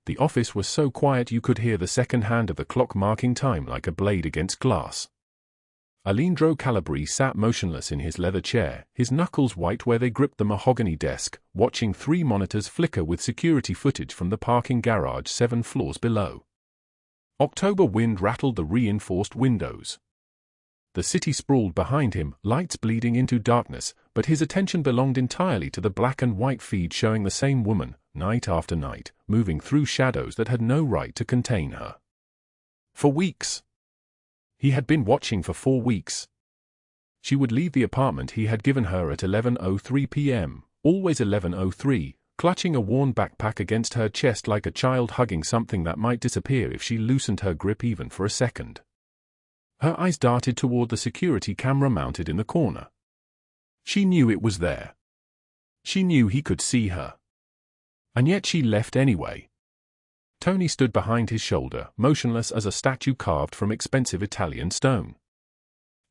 The office was so quiet you could hear the second hand of the clock marking time like a blade against glass. Aleandro Calabrese sat motionless in his leather chair, his knuckles white where they gripped the mahogany desk, watching 3 monitors flicker with security footage from the parking garage 7 floors below. October wind rattled the reinforced windows. The city sprawled behind him, lights bleeding into darkness, but his attention belonged entirely to the black and white feed showing the same woman, night after night, moving through shadows that had no right to contain her. For weeks. He had been watching for 4 weeks. She would leave the apartment he had given her at 11:03 p.m., always 11:03, clutching a worn backpack against her chest like a child hugging something that might disappear if she loosened her grip even for a second. Her eyes darted toward the security camera mounted in the corner. She knew it was there. She knew he could see her. And yet she left anyway. Tony stood behind his shoulder, motionless as a statue carved from expensive Italian stone.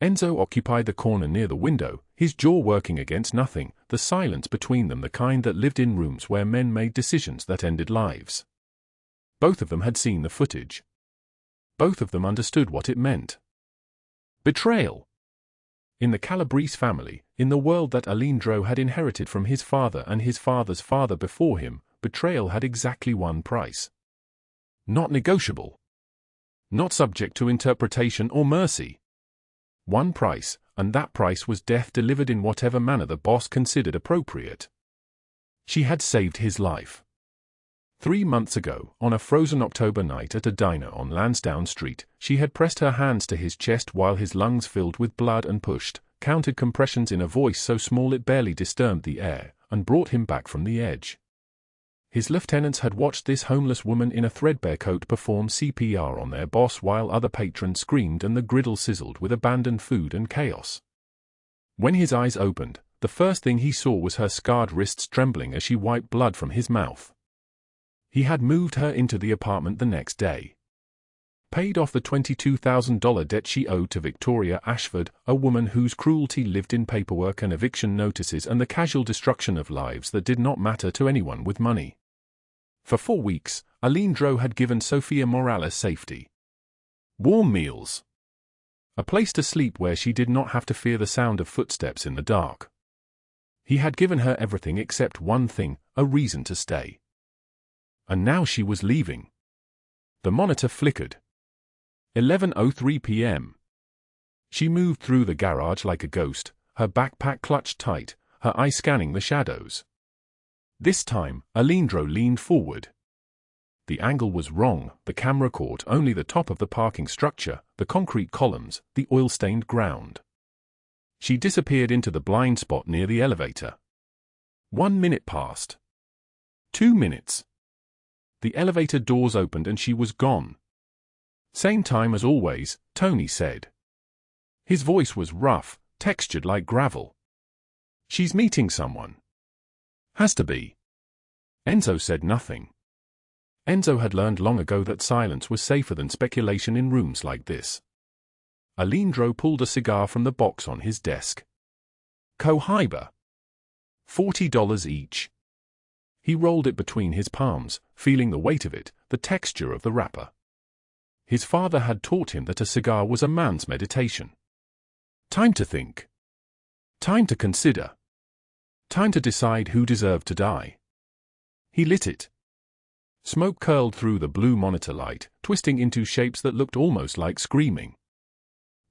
Enzo occupied the corner near the window, his jaw working against nothing, the silence between them the kind that lived in rooms where men made decisions that ended lives. Both of them had seen the footage. Both of them understood what it meant. Betrayal. In the Calabrese family, in the world that Aleandro had inherited from his father and his father's father before him, betrayal had exactly one price. Not negotiable. Not subject to interpretation or mercy. One price, and that price was death delivered in whatever manner the boss considered appropriate. She had saved his life. 3 months ago, on a frozen October night at a diner on Lansdowne Street, she had pressed her hands to his chest while his lungs filled with blood and pushed, counted compressions in a voice so small it barely disturbed the air, and brought him back from the edge. His lieutenants had watched this homeless woman in a threadbare coat perform CPR on their boss while other patrons screamed and the griddle sizzled with abandoned food and chaos. When his eyes opened, the first thing he saw was her scarred wrists trembling as she wiped blood from his mouth. He had moved her into the apartment the next day. Paid off the $22,000 debt she owed to Victoria Ashford, a woman whose cruelty lived in paperwork and eviction notices and the casual destruction of lives that did not matter to anyone with money. For 4 weeks, Aleandro had given Sofia Morales safety. Warm meals. A place to sleep where she did not have to fear the sound of footsteps in the dark. He had given her everything except one thing, a reason to stay. And now she was leaving. The monitor flickered. 11:03 p.m. She moved through the garage like a ghost, her backpack clutched tight, her eyes scanning the shadows. This time, Aleandro leaned forward. The angle was wrong, the camera caught only the top of the parking structure, the concrete columns, the oil-stained ground. She disappeared into the blind spot near the elevator. 1 minute passed. 2 minutes. The elevator doors opened and she was gone. Same time as always, Tony said. His voice was rough, textured like gravel. She's meeting someone. Has to be. Enzo said nothing. Enzo had learned long ago that silence was safer than speculation in rooms like this. Aleandro pulled a cigar from the box on his desk. Cohiba. $40 each. He rolled it between his palms, feeling the weight of it, the texture of the wrapper. His father had taught him that a cigar was a man's meditation. Time to think. Time to consider. Time to decide who deserved to die. He lit it. Smoke curled through the blue monitor light, twisting into shapes that looked almost like screaming.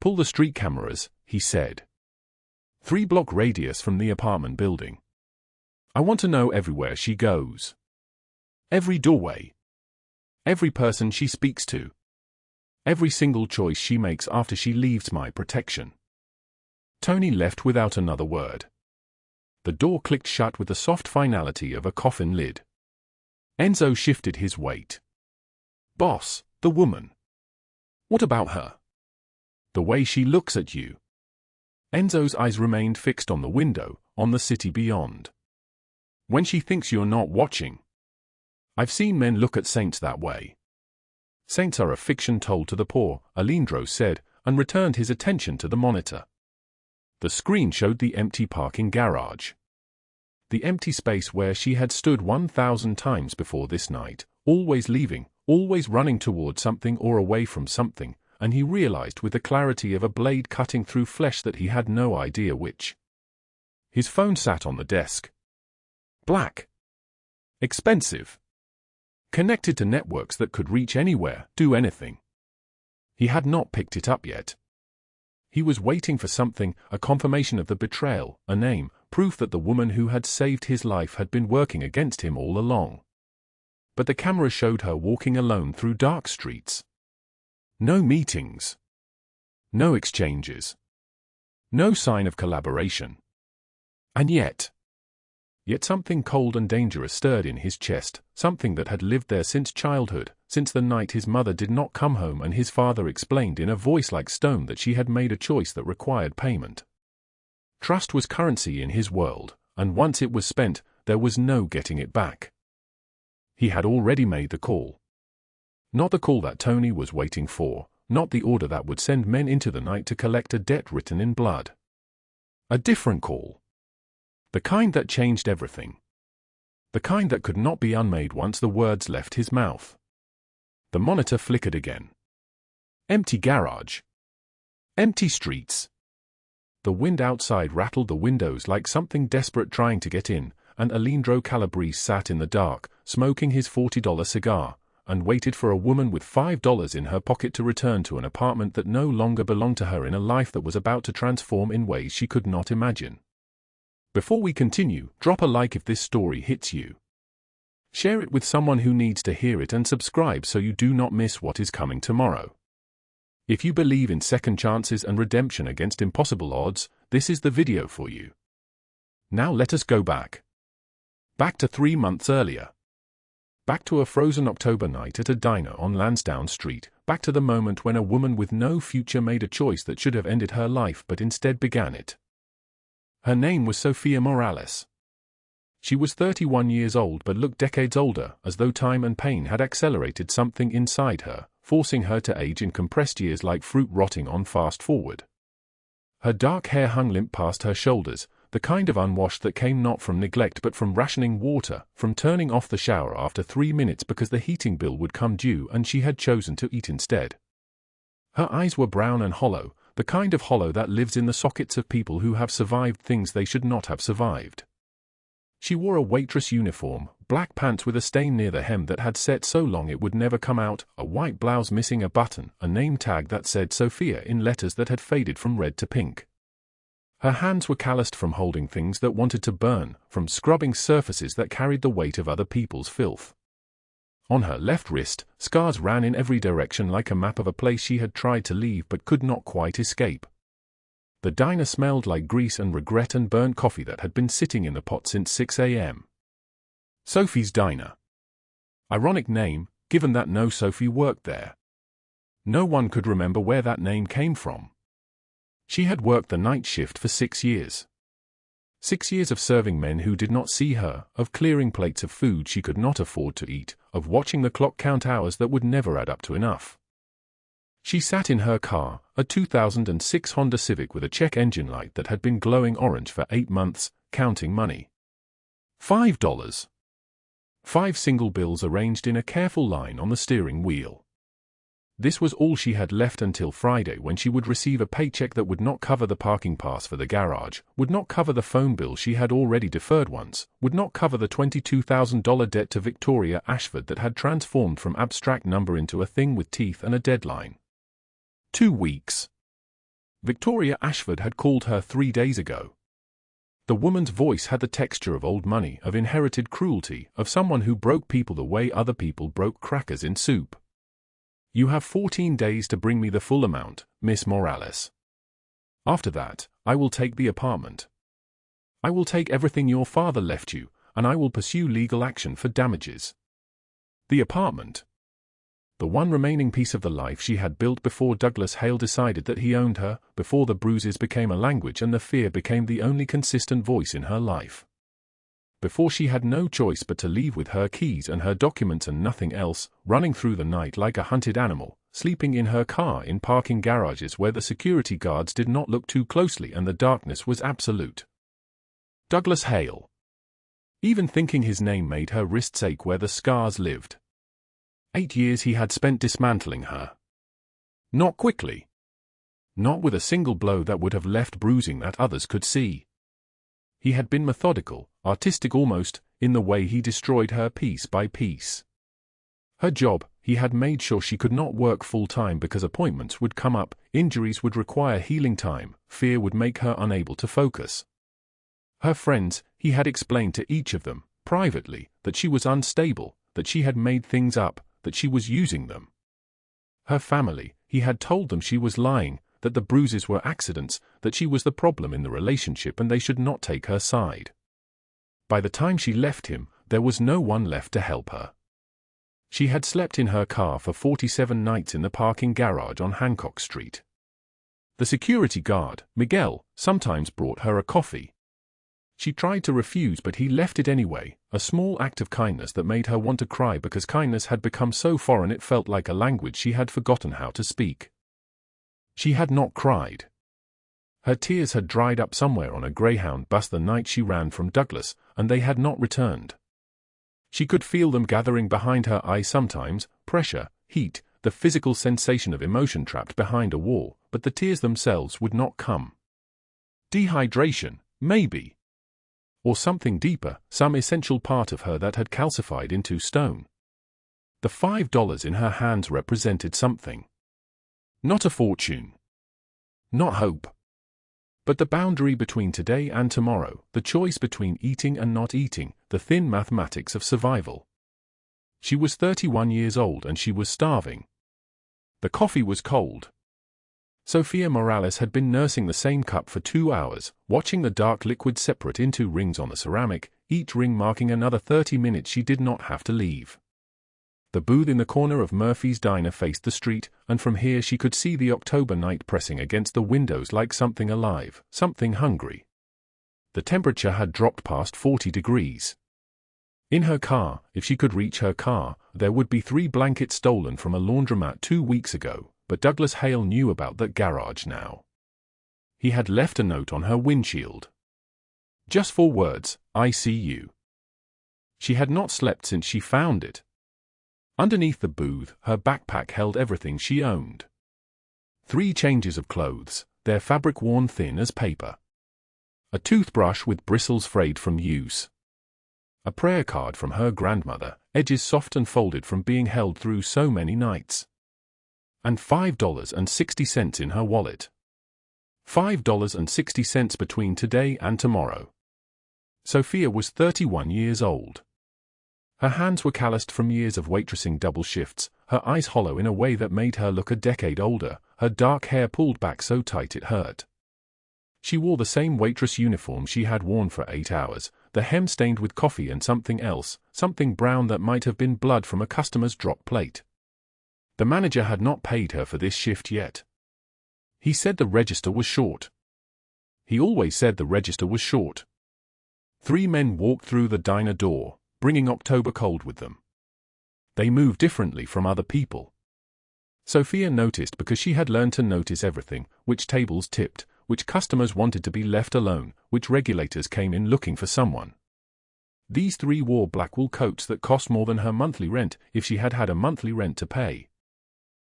Pull the street cameras, he said. 3-block radius from the apartment building. I want to know everywhere she goes. Every doorway. Every person she speaks to. Every single choice she makes after she leaves my protection. Tony left without another word. The door clicked shut with the soft finality of a coffin lid. Enzo shifted his weight. Boss, the woman. What about her? The way she looks at you. Enzo's eyes remained fixed on the window, on the city beyond. When she thinks you're not watching. I've seen men look at saints that way. Saints are a fiction told to the poor, Aleandro said, and returned his attention to the monitor. The screen showed the empty parking garage. The empty space where she had stood 1,000 times before this night, always leaving, always running toward something or away from something, and he realized with the clarity of a blade cutting through flesh that he had no idea which. His phone sat on the desk. Black. Expensive. Connected to networks that could reach anywhere, do anything. He had not picked it up yet. He was waiting for something, a confirmation of the betrayal, a name, proof that the woman who had saved his life had been working against him all along. But the camera showed her walking alone through dark streets. No meetings. No exchanges. No sign of collaboration. And yet something cold and dangerous stirred in his chest, something that had lived there since childhood, since the night his mother did not come home and his father explained in a voice like stone that she had made a choice that required payment. Trust was currency in his world, and once it was spent, there was no getting it back. He had already made the call. Not the call that Tony was waiting for, not the order that would send men into the night to collect a debt written in blood. A different call. The kind that changed everything. The kind that could not be unmade once the words left his mouth. The monitor flickered again. Empty garage. Empty streets. The wind outside rattled the windows like something desperate trying to get in, and Aleandro Calabrese sat in the dark, smoking his $40 cigar, and waited for a woman with $5 in her pocket to return to an apartment that no longer belonged to her in a life that was about to transform in ways she could not imagine. Before we continue, drop a like if this story hits you. Share it with someone who needs to hear it and subscribe so you do not miss what is coming tomorrow. If you believe in second chances and redemption against impossible odds, this is the video for you. Now let us go back. Back to 3 months earlier. Back to a frozen October night at a diner on Lansdowne Street, back to the moment when a woman with no future made a choice that should have ended her life but instead began it. Her name was Sofia Morales. She was 31 years old but looked decades older, as though time and pain had accelerated something inside her, forcing her to age in compressed years like fruit rotting on fast forward. Her dark hair hung limp past her shoulders, the kind of unwashed that came not from neglect but from rationing water, from turning off the shower after 3 minutes because the heating bill would come due and she had chosen to eat instead. Her eyes were brown and hollow, the kind of hollow that lives in the sockets of people who have survived things they should not have survived. She wore a waitress uniform, black pants with a stain near the hem that had set so long it would never come out, a white blouse missing a button, a name tag that said Sofia in letters that had faded from red to pink. Her hands were calloused from holding things that wanted to burn, from scrubbing surfaces that carried the weight of other people's filth. On her left wrist, scars ran in every direction like a map of a place she had tried to leave but could not quite escape. The diner smelled like grease and regret and burnt coffee that had been sitting in the pot since 6 a.m. Sophie's Diner. Ironic name, given that no Sophie worked there. No one could remember where that name came from. She had worked the night shift for 6 years. 6 years of serving men who did not see her, of clearing plates of food she could not afford to eat, of watching the clock count hours that would never add up to enough. She sat in her car, a 2006 Honda Civic with a check engine light that had been glowing orange for 8 months, counting money. $5. 5 single bills arranged in a careful line on the steering wheel. This was all she had left until Friday, when she would receive a paycheck that would not cover the parking pass for the garage, would not cover the phone bill she had already deferred once, would not cover the $22,000 debt to Victoria Ashford that had transformed from abstract number into a thing with teeth and a deadline. 2 weeks. Victoria Ashford had called her 3 days ago. The woman's voice had the texture of old money, of inherited cruelty, of someone who broke people the way other people broke crackers in soup. You have 14 days to bring me the full amount, Miss Morales. After that, I will take the apartment. I will take everything your father left you, and I will pursue legal action for damages. The apartment. The one remaining piece of the life she had built before Douglas Hale decided that he owned her, before the bruises became a language and the fear became the only consistent voice in her life. Before she had no choice but to leave with her keys and her documents and nothing else, running through the night like a hunted animal, sleeping in her car in parking garages where the security guards did not look too closely and the darkness was absolute. Douglas Hale. Even thinking his name made her wrists ache where the scars lived. 8 years he had spent dismantling her. Not quickly. Not with a single blow that would have left bruising that others could see. He had been methodical, artistic almost, in the way he destroyed her piece by piece. Her job, he had made sure she could not work full-time because appointments would come up, injuries would require healing time, fear would make her unable to focus. Her friends, he had explained to each of them, privately, that she was unstable, that she had made things up, that she was using them. Her family, he had told them she was lying, that the bruises were accidents, that she was the problem in the relationship and they should not take her side. By the time she left him, there was no one left to help her. She had slept in her car for 47 nights in the parking garage on Hancock Street. The security guard, Miguel, sometimes brought her a coffee. She tried to refuse but he left it anyway, a small act of kindness that made her want to cry because kindness had become so foreign it felt like a language she had forgotten how to speak. She had not cried. Her tears had dried up somewhere on a Greyhound bus the night she ran from Douglas, and they had not returned. She could feel them gathering behind her eyes sometimes, pressure, heat, the physical sensation of emotion trapped behind a wall, but the tears themselves would not come. Dehydration, maybe. Or something deeper, some essential part of her that had calcified into stone. The $5 in her hands represented something. Not a fortune. Not hope. But the boundary between today and tomorrow, the choice between eating and not eating, the thin mathematics of survival. She was 31 years old and she was starving. The coffee was cold. Sofia Morales had been nursing the same cup for 2 hours, watching the dark liquid separate into rings on the ceramic, each ring marking another 30 minutes she did not have to leave. The booth in the corner of Murphy's Diner faced the street, and from here she could see the October night pressing against the windows like something alive, something hungry. The temperature had dropped past 40 degrees. In her car, if she could reach her car, there would be 3 blankets stolen from a laundromat 2 weeks ago, but Douglas Hale knew about that garage now. He had left a note on her windshield. Just 4 words, I see you. She had not slept since she found it. Underneath the booth, her backpack held everything she owned. 3 changes of clothes, their fabric worn thin as paper. A toothbrush with bristles frayed from use. A prayer card from her grandmother, edges soft and folded from being held through so many nights. And $5.60 in her wallet. $5.60 between today and tomorrow. Sofia was 31 years old. Her hands were calloused from years of waitressing double shifts, her eyes hollow in a way that made her look a decade older, her dark hair pulled back so tight it hurt. She wore the same waitress uniform she had worn for 8 hours, the hem stained with coffee and something else, something brown that might have been blood from a customer's drop plate. The manager had not paid her for this shift yet. He said the register was short. He always said the register was short. 3 men walked through the diner door, bringing October cold with them. They moved differently from other people. Sofia noticed because she had learned to notice everything, which tables tipped, which customers wanted to be left alone, which regulators came in looking for someone. These 3 wore black wool coats that cost more than her monthly rent if she had had a monthly rent to pay.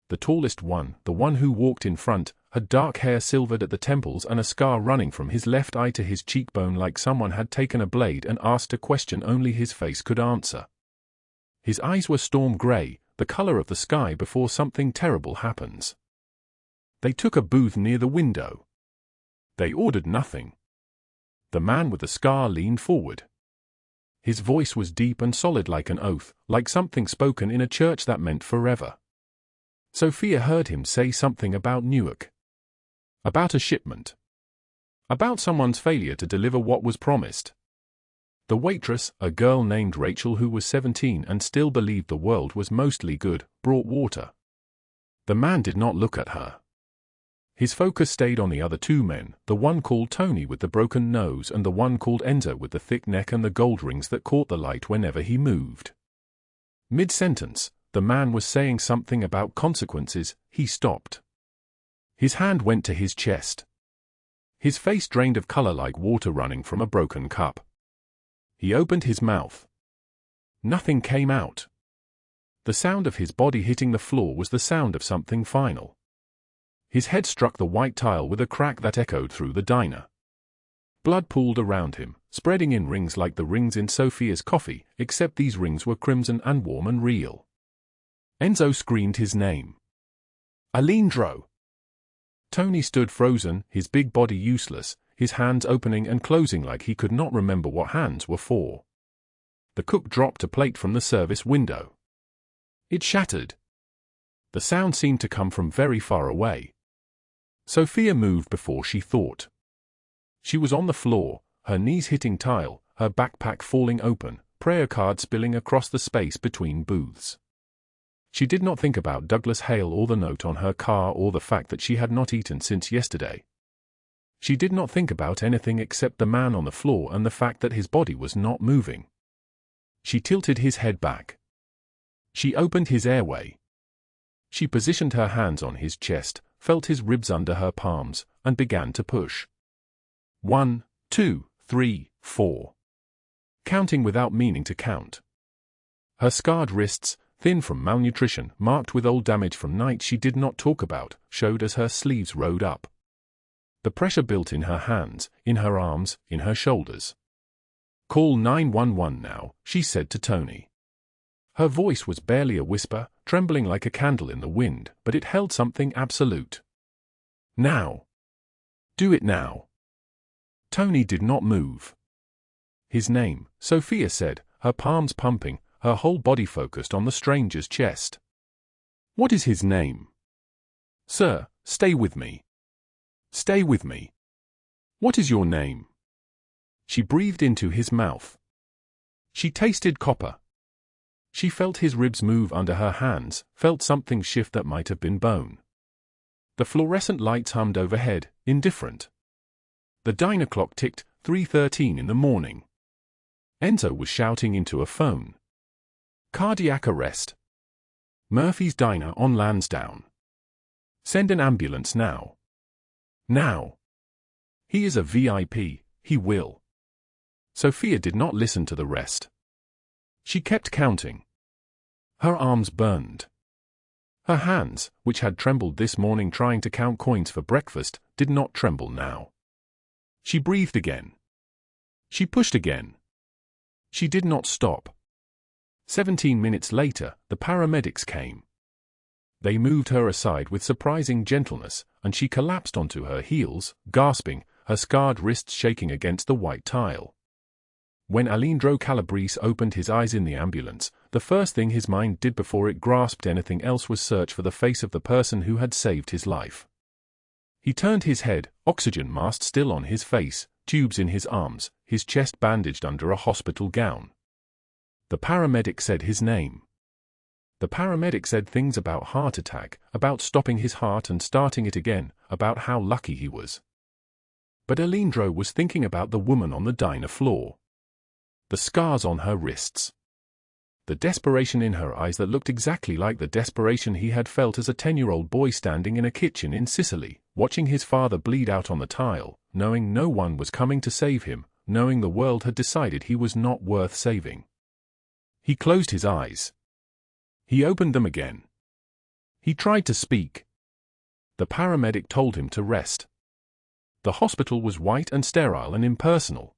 The tallest one, the one who walked in front, had dark hair silvered at the temples and a scar running from his left eye to his cheekbone like someone had taken a blade and asked a question only his face could answer. His eyes were storm gray, the color of the sky before something terrible happens. They took a booth near the window. They ordered nothing. The man with the scar leaned forward. His voice was deep and solid like an oath, like something spoken in a church that meant forever. Sofia heard him say something about Newark. About a shipment. About someone's failure to deliver what was promised. The waitress, a girl named Rachel who was 17 and still believed the world was mostly good, brought water. The man did not look at her. His focus stayed on the other 2 men, the one called Tony with the broken nose and the one called Enzo with the thick neck and the gold rings that caught the light whenever he moved. Mid-sentence, the man was saying something about consequences. He stopped. His hand went to his chest. His face drained of color like water running from a broken cup. He opened his mouth. Nothing came out. The sound of his body hitting the floor was the sound of something final. His head struck the white tile with a crack that echoed through the diner. Blood pooled around him, spreading in rings like the rings in Sofia's coffee, except these rings were crimson and warm and real. Enzo screamed his name. Aleandro! Tony stood frozen, his big body useless, his hands opening and closing like he could not remember what hands were for. The cook dropped a plate from the service window. It shattered. The sound seemed to come from very far away. Sofia moved before she thought. She was on the floor, her knees hitting tile, her backpack falling open, prayer cards spilling across the space between booths. She did not think about Douglas Hale or the note on her car or the fact that she had not eaten since yesterday. She did not think about anything except the man on the floor and the fact that his body was not moving. She tilted his head back. She opened his airway. She positioned her hands on his chest, felt his ribs under her palms, and began to push. 1, 2, 3, 4. Counting without meaning to count. Her scarred wrists, thin from malnutrition, marked with old damage from nights she did not talk about, showed as her sleeves rode up. The pressure built in her hands, in her arms, in her shoulders. "Call 911 now," she said to Tony. Her voice was barely a whisper, trembling like a candle in the wind, but it held something absolute. "Now. Do it now." Tony did not move. "His name," Sofia said, her palms pumping, her whole body focused on the stranger's chest. "What is his name?" "Sir, stay with me. Stay with me. What is your name?" She breathed into his mouth. She tasted copper. She felt his ribs move under her hands, felt something shift that might have been bone. The fluorescent lights hummed overhead, indifferent. The diner clock ticked, 3:13 in the morning. Enzo was shouting into a phone. "Cardiac arrest. Murphy's Diner on Lansdowne. Send an ambulance now. Now. He is a VIP, he will." Sofia did not listen to the rest. She kept counting. Her arms burned. Her hands, which had trembled this morning trying to count coins for breakfast, did not tremble now. She breathed again. She pushed again. She did not stop. 17 minutes later, the paramedics came. They moved her aside with surprising gentleness, and she collapsed onto her heels, gasping, her scarred wrists shaking against the white tile. When Aleandro Calabrese opened his eyes in the ambulance, the first thing his mind did before it grasped anything else was search for the face of the person who had saved his life. He turned his head, oxygen mask still on his face, tubes in his arms, his chest bandaged under a hospital gown. The paramedic said his name. The paramedic said things about heart attack, about stopping his heart and starting it again, about how lucky he was. But Aleandro was thinking about the woman on the diner floor. The scars on her wrists. The desperation in her eyes that looked exactly like the desperation he had felt as a 10-year-old boy standing in a kitchen in Sicily, watching his father bleed out on the tile, knowing no one was coming to save him, knowing the world had decided he was not worth saving. He closed his eyes. He opened them again. He tried to speak. The paramedic told him to rest. The hospital was white and sterile and impersonal.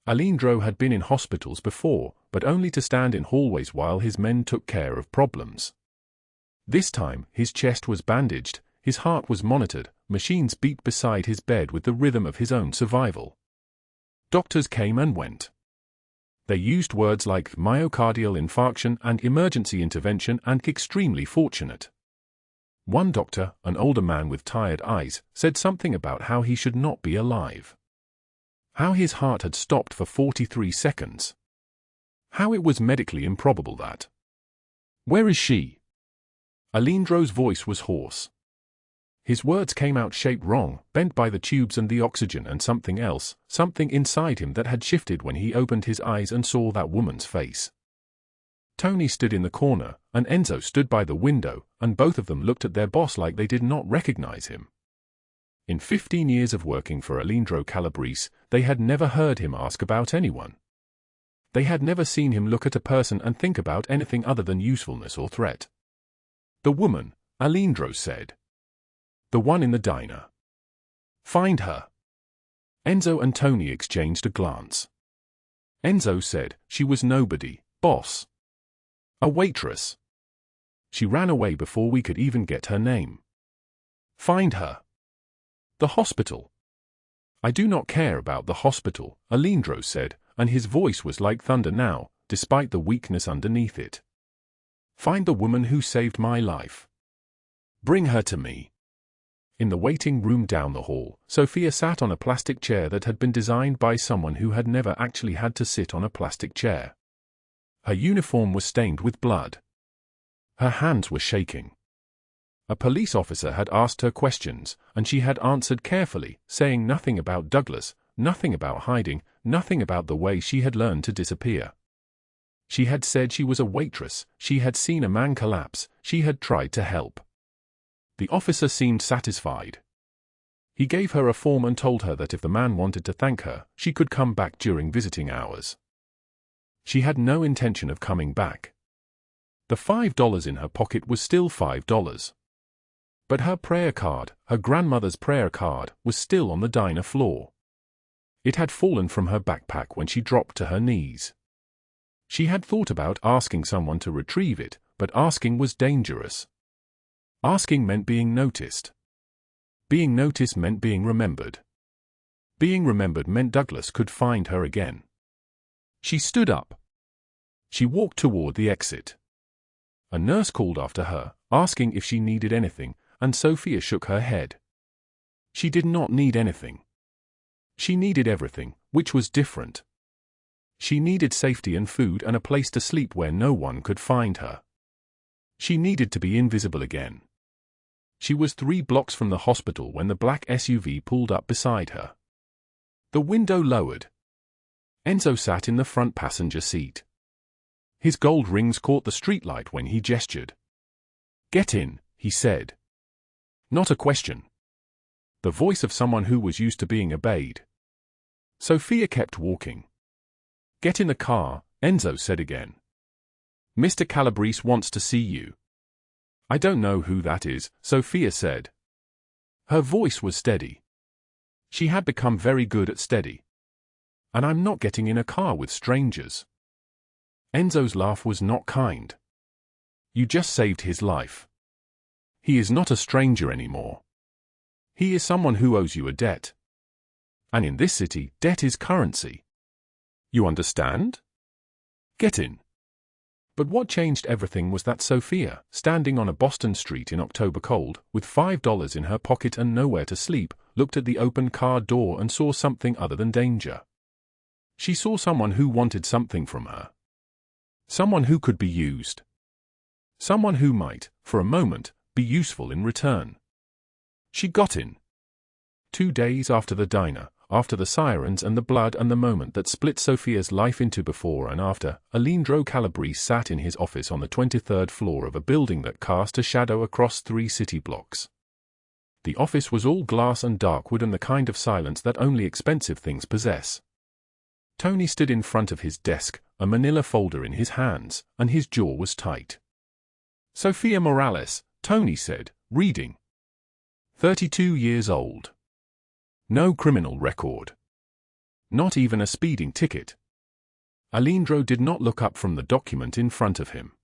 Aleandro had been in hospitals before, but only to stand in hallways while his men took care of problems. This time, his chest was bandaged, his heart was monitored, machines beat beside his bed with the rhythm of his own survival. Doctors came and went. They used words like myocardial infarction and emergency intervention and extremely fortunate. One doctor, an older man with tired eyes, said something about how he should not be alive. How his heart had stopped for 43 seconds. How it was medically improbable that. "Where is she?" Aleandro's voice was hoarse. His words came out shaped wrong, bent by the tubes and the oxygen and something else, something inside him that had shifted when he opened his eyes and saw that woman's face. Tony stood in the corner, and Enzo stood by the window, and both of them looked at their boss like they did not recognize him. In 15 years of working for Aleandro Calabrese, they had never heard him ask about anyone. They had never seen him look at a person and think about anything other than usefulness or threat. The woman, Aleandro said. The one in the diner. Find her. Enzo and Tony exchanged a glance. Enzo said, she was nobody, boss. A waitress. She ran away before we could even get her name. Find her. The hospital. I do not care about the hospital, Aleandro said, and his voice was like thunder now, despite the weakness underneath it. Find the woman who saved my life. Bring her to me. In the waiting room down the hall, Sofia sat on a plastic chair that had been designed by someone who had never actually had to sit on a plastic chair. Her uniform was stained with blood. Her hands were shaking. A police officer had asked her questions, and she had answered carefully, saying nothing about Douglas, nothing about hiding, nothing about the way she had learned to disappear. She had said she was a waitress, she had seen a man collapse, she had tried to help. The officer seemed satisfied. He gave her a form and told her that if the man wanted to thank her, she could come back during visiting hours. She had no intention of coming back. The $5 in her pocket was still $5. But her prayer card, her grandmother's prayer card, was still on the diner floor. It had fallen from her backpack when she dropped to her knees. She had thought about asking someone to retrieve it, but asking was dangerous. Asking meant being noticed. Being noticed meant being remembered. Being remembered meant Douglas could find her again. She stood up. She walked toward the exit. A nurse called after her, asking if she needed anything, and Sofia shook her head. She did not need anything. She needed everything, which was different. She needed safety and food and a place to sleep where no one could find her. She needed to be invisible again. She was 3 blocks from the hospital when the black SUV pulled up beside her. The window lowered. Enzo sat in the front passenger seat. His gold rings caught the streetlight when he gestured. "Get in," he said. Not a question. The voice of someone who was used to being obeyed. Sofia kept walking. "Get in the car," Enzo said again. "Mr. Calabrese wants to see you." "I don't know who that is," Sofia said. Her voice was steady. She had become very good at steady. "And I'm not getting in a car with strangers." Enzo's laugh was not kind. "You just saved his life. He is not a stranger anymore. He is someone who owes you a debt. And in this city, debt is currency. You understand? Get in." But what changed everything was that Sofia, standing on a Boston street in October cold, with $5 in her pocket and nowhere to sleep, looked at the open car door and saw something other than danger. She saw someone who wanted something from her. Someone who could be used. Someone who might, for a moment, be useful in return. She got in. 2 days after the diner, after the sirens and the blood and the moment that split Sofia's life into before and after, Aleandro Calabrese sat in his office on the 23rd floor of a building that cast a shadow across 3 city blocks. The office was all glass and dark wood and the kind of silence that only expensive things possess. Tony stood in front of his desk, a manila folder in his hands, and his jaw was tight. "Sofia Morales," Tony said, reading. 32 years old. No criminal record. Not even a speeding ticket. Aleandro did not look up from the document in front of him.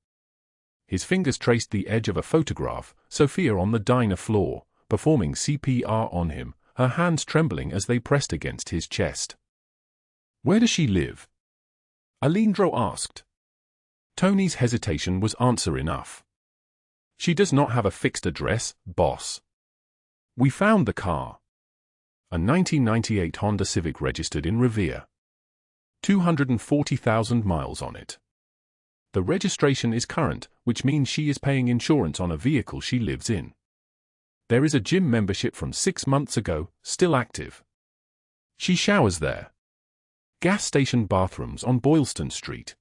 His fingers traced the edge of a photograph, Sofia on the diner floor, performing CPR on him, her hands trembling as they pressed against his chest. "Where does she live?" Aleandro asked. Tony's hesitation was answer enough. "She does not have a fixed address, boss. We found the car. A 1998 Honda Civic registered in Revere. 240,000 miles on it. The registration is current, which means she is paying insurance on a vehicle she lives in. There is a gym membership from 6 months ago, still active. She showers there. Gas station bathrooms on Boylston Street.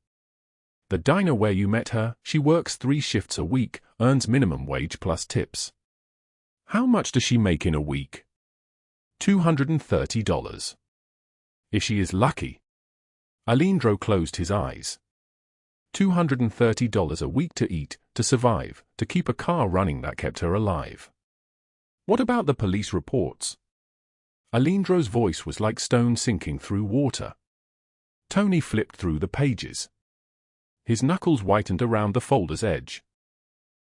The diner where you met her, she works 3 shifts a week, earns minimum wage plus tips. How much does she make in a week? $230. If she is lucky. Aleandro closed his eyes. $230 a week to eat, to survive, to keep a car running that kept her alive. What about the police reports? Aleandro's voice was like stone sinking through water. Tony flipped through the pages. His knuckles whitened around the folder's edge.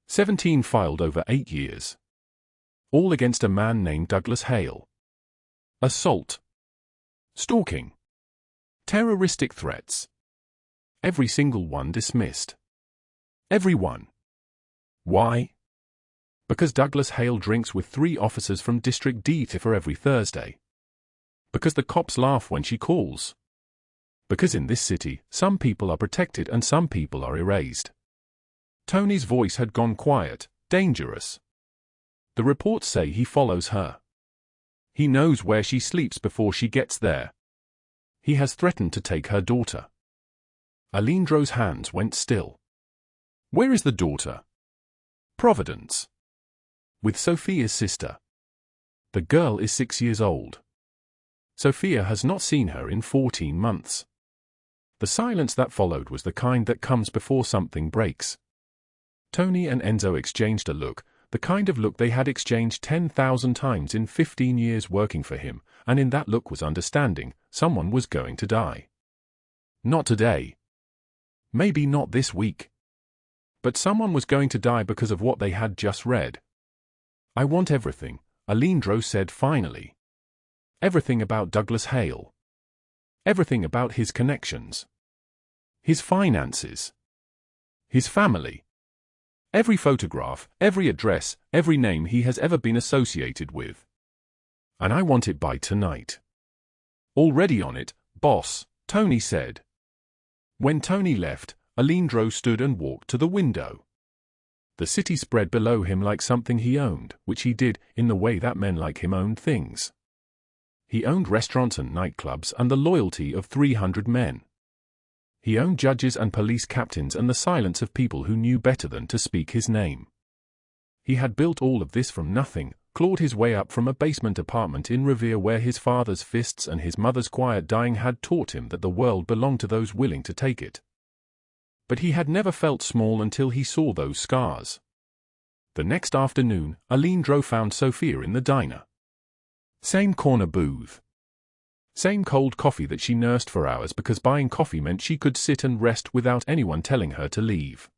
17 filed over 8 years. All against a man named Douglas Hale. Assault. Stalking. Terroristic threats. Every single one dismissed. Every one. Why? Because Douglas Hale drinks with 3 officers from District D for every Thursday. Because the cops laugh when she calls. Because in this city, some people are protected and some people are erased. Tony's voice had gone quiet, dangerous. The reports say he follows her. He knows where she sleeps before she gets there. He has threatened to take her daughter. Aleandro's hands went still. Where is the daughter? Providence. With Sofia's sister. The girl is 6 years old. Sofia has not seen her in 14 months. The silence that followed was the kind that comes before something breaks. Tony and Enzo exchanged a look, the kind of look they had exchanged 10,000 times in 15 years working for him, and in that look was understanding. Someone was going to die. Not today. Maybe not this week. But someone was going to die because of what they had just read. I want everything, Aleandro said finally. Everything about Douglas Hale. Everything about his connections. His finances. His family. Every photograph, every address, every name he has ever been associated with. And I want it by tonight. Already on it, boss, Tony said. When Tony left, Aleandro stood and walked to the window. The city spread below him like something he owned, which he did, in the way that men like him owned things. He owned restaurants and nightclubs and the loyalty of 300 men. He owned judges and police captains and the silence of people who knew better than to speak his name. He had built all of this from nothing, clawed his way up from a basement apartment in Revere where his father's fists and his mother's quiet dying had taught him that the world belonged to those willing to take it. But he had never felt small until he saw those scars. The next afternoon, Aleandro found Sofia in the diner. Same corner booth. Same cold coffee that she nursed for hours because buying coffee meant she could sit and rest without anyone telling her to leave.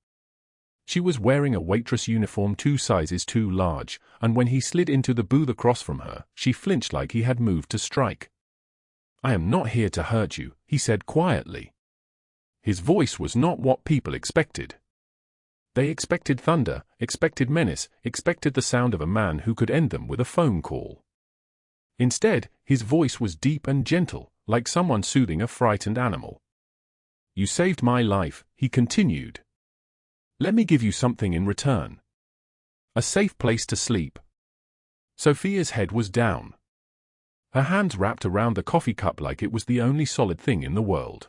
She was wearing a waitress uniform 2 sizes too large, and when he slid into the booth across from her, she flinched like he had moved to strike. I am not here to hurt you, he said quietly. His voice was not what people expected. They expected thunder, expected menace, expected the sound of a man who could end them with a phone call. Instead, his voice was deep and gentle, like someone soothing a frightened animal. You saved my life, he continued. Let me give you something in return. A safe place to sleep. Sofia's head was down. Her hands wrapped around the coffee cup like it was the only solid thing in the world.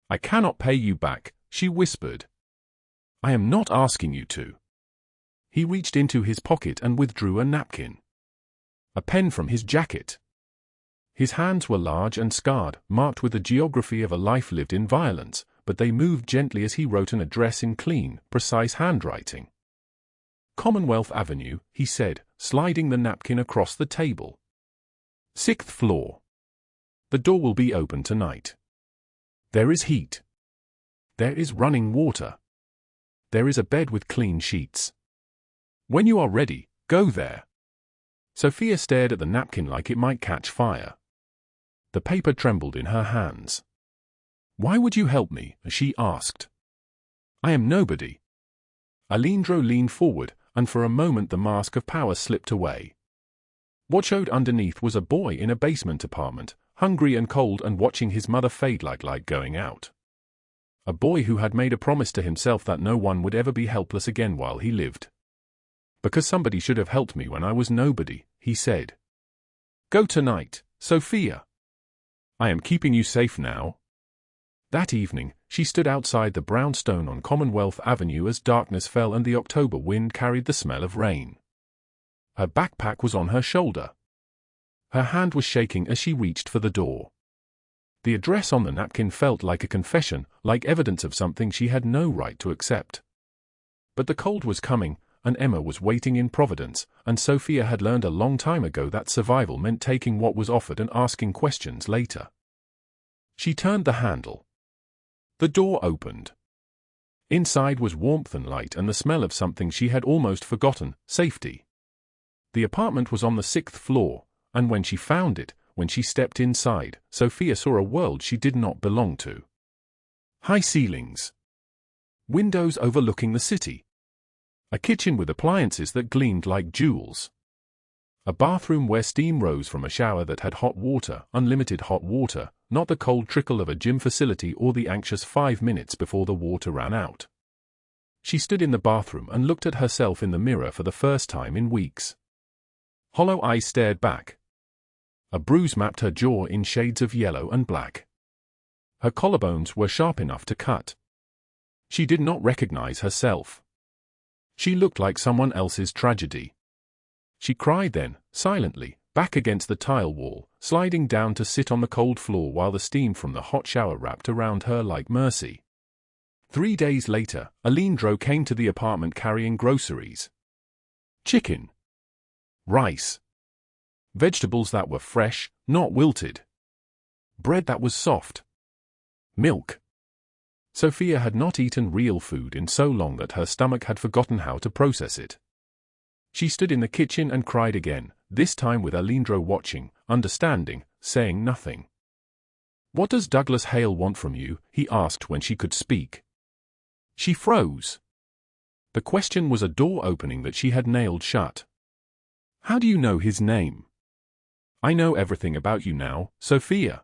I cannot pay you back, she whispered. I am not asking you to. He reached into his pocket and withdrew a napkin. A pen from his jacket. His hands were large and scarred, marked with the geography of a life lived in violence, but they moved gently as he wrote an address in clean, precise handwriting. Commonwealth Avenue, he said, sliding the napkin across the table. 6th floor. The door will be open tonight. There is heat. There is running water. There is a bed with clean sheets. When you are ready, go there. Sofia stared at the napkin like it might catch fire. The paper trembled in her hands. Why would you help me? She asked. I am nobody. Aleandro leaned forward, and for a moment the mask of power slipped away. What showed underneath was a boy in a basement apartment, hungry and cold and watching his mother fade like light going out. A boy who had made a promise to himself that no one would ever be helpless again while he lived. Because somebody should have helped me when I was nobody, he said. Go tonight, Sofia. I am keeping you safe now. That evening, she stood outside the brownstone on Commonwealth Avenue as darkness fell and the October wind carried the smell of rain. Her backpack was on her shoulder. Her hand was shaking as she reached for the door. The address on the napkin felt like a confession, like evidence of something she had no right to accept. But the cold was coming, and Emma was waiting in Providence, and Sofia had learned a long time ago that survival meant taking what was offered and asking questions later. She turned the handle. The door opened. Inside was warmth and light and the smell of something she had almost forgotten: safety. The apartment was on the 6th floor, and when she found it, when she stepped inside, Sofia saw a world she did not belong to. High ceilings. Windows overlooking the city. A kitchen with appliances that gleamed like jewels. A bathroom where steam rose from a shower that had hot water, unlimited hot water, not the cold trickle of a gym facility or the anxious 5 minutes before the water ran out. She stood in the bathroom and looked at herself in the mirror for the first time in weeks. Hollow eyes stared back. A bruise mapped her jaw in shades of yellow and black. Her collarbones were sharp enough to cut. She did not recognize herself. She looked like someone else's tragedy. She cried then, silently, back against the tile wall, sliding down to sit on the cold floor while the steam from the hot shower wrapped around her like mercy. 3 days later, Aleandro came to the apartment carrying groceries. Chicken. Rice. Vegetables that were fresh, not wilted. Bread that was soft. Milk. Sofia had not eaten real food in so long that her stomach had forgotten how to process it. She stood in the kitchen and cried again, this time with Aleandro watching, understanding, saying nothing. "What does Douglas Hale want from you?" he asked when she could speak. She froze. The question was a door opening that she had nailed shut. "How do you know his name?" "I know everything about you now, Sofia.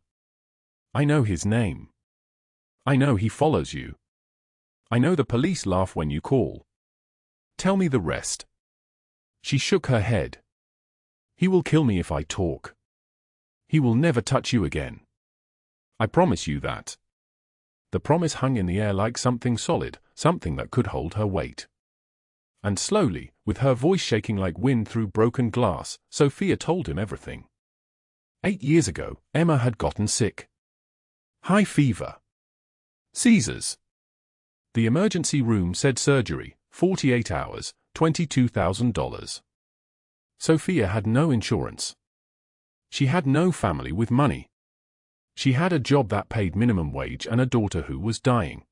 I know his name. I know he follows you. I know the police laugh when you call. Tell me the rest." She shook her head. "He will kill me if I talk. He will never touch you again. I promise you that." The promise hung in the air like something solid, something that could hold her weight. And slowly, with her voice shaking like wind through broken glass, Sofia told him everything. 8 years ago, Emma had gotten sick. High fever. Seizures. The emergency room said surgery, 48 hours, $22,000. Sofia had no insurance. She had no family with money. She had a job that paid minimum wage and a daughter who was dying.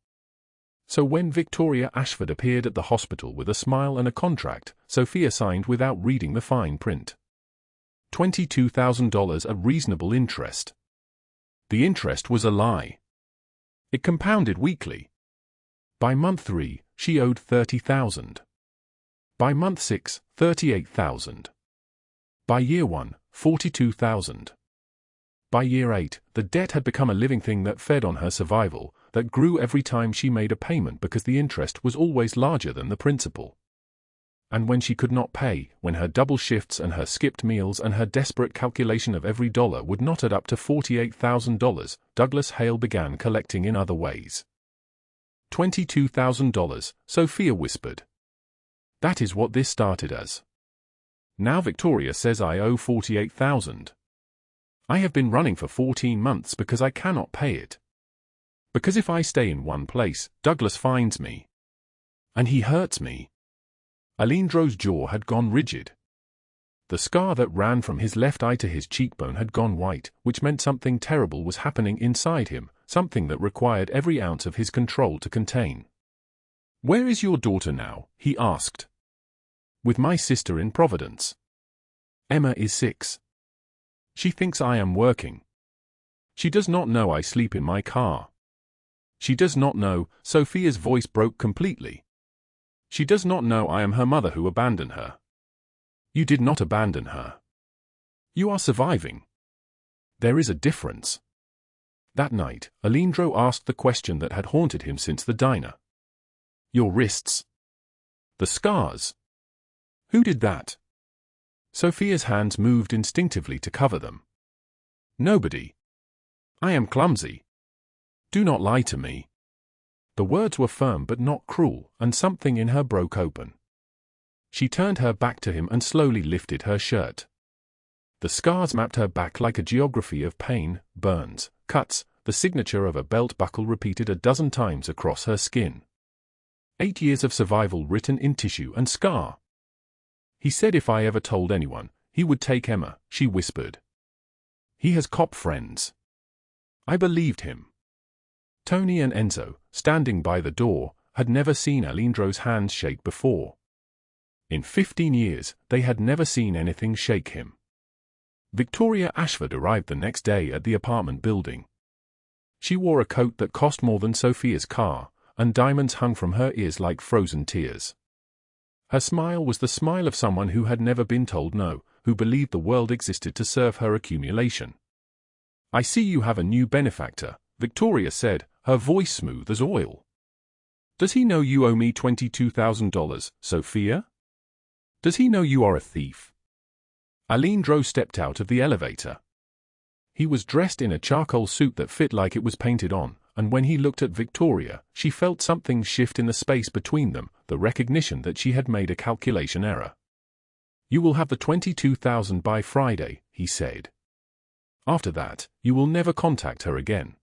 So when Victoria Ashford appeared at the hospital with a smile and a contract, Sofia signed without reading the fine print. $22,000 at reasonable interest. The interest was a lie. It compounded weekly. By month 3, she owed $30,000. By month 6, $38,000. By year 1, $42,000. By year 8, the debt had become a living thing that fed on her survival, that grew every time she made a payment because the interest was always larger than the principal. And when she could not pay, when her double shifts and her skipped meals and her desperate calculation of every dollar would not add up to $48,000, Douglas Hale began collecting in other ways. $22,000, Sofia whispered. That is what this started as. Now Victoria says I owe $48,000. I have been running for 14 months because I cannot pay it. Because if I stay in one place, Douglas finds me. And he hurts me. Aleandro's jaw had gone rigid. The scar that ran from his left eye to his cheekbone had gone white, which meant something terrible was happening inside him, something that required every ounce of his control to contain. "Where is your daughter now?" he asked. "With my sister in Providence. Emma is 6. She thinks I am working. She does not know I sleep in my car. She does not know," Sofia's voice broke completely. "She does not know I am her mother who abandoned her. You did not abandon her. You are surviving. There is a difference." That night, Aleandro asked the question that had haunted him since the diner. "Your wrists. The scars. Who did that?" Sofia's hands moved instinctively to cover them. "Nobody. I am clumsy. Do not lie to me." The words were firm but not cruel, and something in her broke open. She turned her back to him and slowly lifted her shirt. The scars mapped her back like a geography of pain, burns, cuts, the signature of a belt buckle repeated a dozen times across her skin. 8 years of survival written in tissue and scar. He said if I ever told anyone, he would take Emma, she whispered. He has cop friends. I believed him. Tony and Enzo, standing by the door, had never seen Aleandro's hands shake before. In 15 years, they had never seen anything shake him. Victoria Ashford arrived the next day at the apartment building. She wore a coat that cost more than Sofia's car, and diamonds hung from her ears like frozen tears. Her smile was the smile of someone who had never been told no, who believed the world existed to serve her accumulation. I see you have a new benefactor, Victoria said, her voice smooth as oil. Does he know you owe me $22,000, Sofia? Does he know you are a thief? Aleandro stepped out of the elevator. He was dressed in a charcoal suit that fit like it was painted on, and when he looked at Victoria, she felt something shift in the space between them, the recognition that she had made a calculation error. You will have the $22,000 by Friday, he said. After that, you will never contact her again.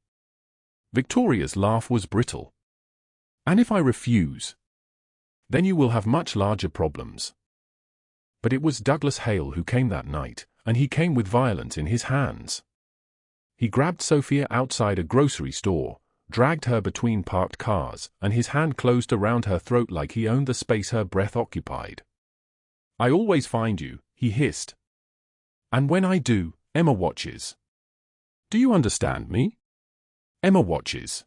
Victoria's laugh was brittle. And if I refuse? Then you will have much larger problems. But it was Douglas Hale who came that night, and he came with violence in his hands. He grabbed Sofia outside a grocery store, dragged her between parked cars, and his hand closed around her throat like he owned the space her breath occupied. I always find you, he hissed. And when I do, Emma watches. Do you understand me? Emma watches.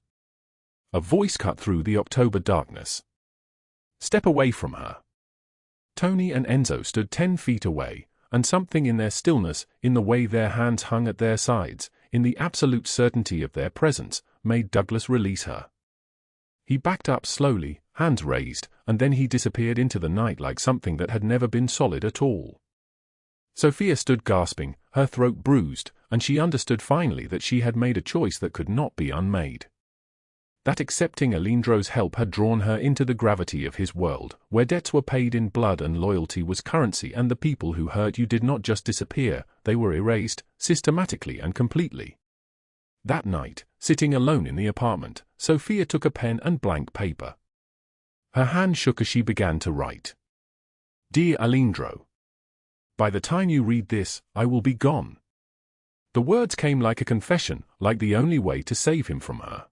A voice cut through the October darkness. Step away from her. Tony and Enzo stood 10 feet away, and something in their stillness, in the way their hands hung at their sides, in the absolute certainty of their presence, made Douglas release her. He backed up slowly, hands raised, and then he disappeared into the night like something that had never been solid at all. Sofia stood gasping, her throat bruised, and she understood finally that she had made a choice that could not be unmade. That accepting Aleandro's help had drawn her into the gravity of his world, where debts were paid in blood and loyalty was currency, and the people who hurt you did not just disappear, they were erased, systematically and completely. That night, sitting alone in the apartment, Sofia took a pen and blank paper. Her hand shook as she began to write. Dear Aleandro, by the time you read this, I will be gone. The words came like a confession, like the only way to save him from her.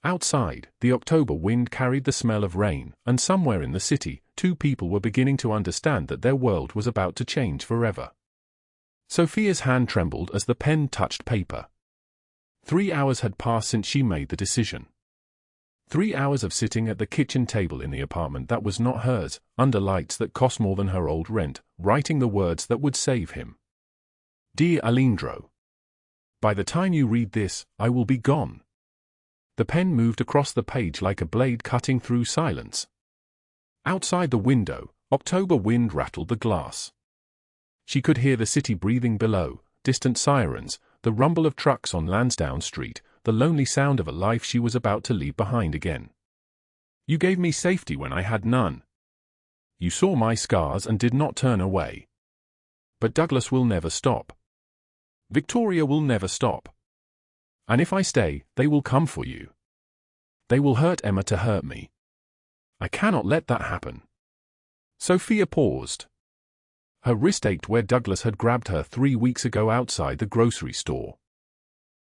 Outside, the October wind carried the smell of rain, and somewhere in the city, two people were beginning to understand that their world was about to change forever. Sofia's hand trembled as the pen touched paper. 3 hours had passed since she made the decision. 3 hours of sitting at the kitchen table in the apartment that was not hers, under lights that cost more than her old rent, writing the words that would save him. Dear Aleandro, by the time you read this, I will be gone. The pen moved across the page like a blade cutting through silence. Outside the window, October wind rattled the glass. She could hear the city breathing below, distant sirens, the rumble of trucks on Lansdowne Street, the lonely sound of a life she was about to leave behind again. You gave me safety when I had none. You saw my scars and did not turn away. But Douglas will never stop. Victoria will never stop. And if I stay, they will come for you. They will hurt Emma to hurt me. I cannot let that happen. Sofia paused. Her wrist ached where Douglas had grabbed her 3 weeks ago outside the grocery store.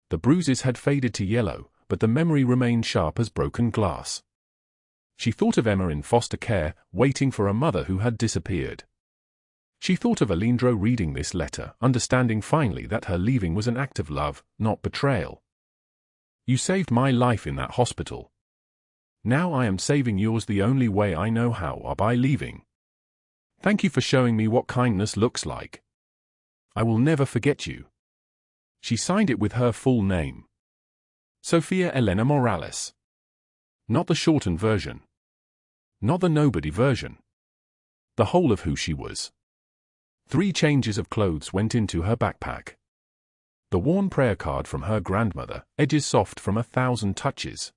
The bruises had faded to yellow, but the memory remained sharp as broken glass. She thought of Emma in foster care, waiting for a mother who had disappeared. She thought of Aleandro reading this letter, understanding finally that her leaving was an act of love, not betrayal. You saved my life in that hospital. Now I am saving yours the only way I know how, by leaving. Thank you for showing me what kindness looks like. I will never forget you. She signed it with her full name. Sofia Elena Morales. Not the shortened version. Not the nobody version. The whole of who she was. 3 changes of clothes went into her backpack. The worn prayer card from her grandmother, edges soft from 1,000 touches.